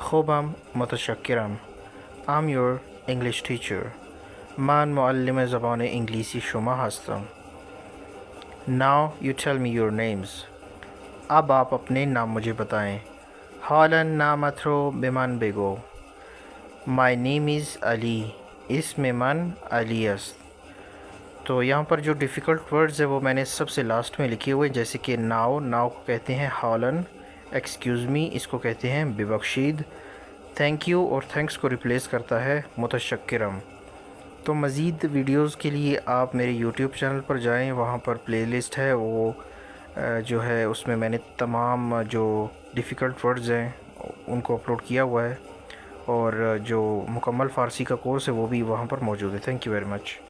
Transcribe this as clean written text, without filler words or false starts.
خوبم متشکرم. I'm your English teacher. من معلم زبان انگلیسی شما هستم. Now you tell me your names. اب آپ اپنے نام مجھے بتائیں. حالا نامت رو به من بگو. My name is علی. اسم من علی است. تو یہاں پر جو ڈیفیکلٹ ورڈز ہے وہ میں نے سب سے لاسٹ میں لکھے ہوئے، جیسے کہ ناؤ کو کہتے ہیں حالن، ایکسکیوز می اس کو کہتے ہیں ببخشید، تھینک یو اور تھینکس کو ریپلیس کرتا ہے متشکرم۔ تو مزید ویڈیوز کے لیے آپ میرے یوٹیوب چینل پر جائیں، وہاں پر پلے لسٹ ہے، وہ جو ہے اس میں میں نے تمام جو ڈیفیکلٹ ورڈز ہیں ان کو اپلوڈ کیا ہوا ہے، اور جو مکمل فارسی کا کورس ہے وہ بھی وہاں پر موجود ہے۔ Thank you very much.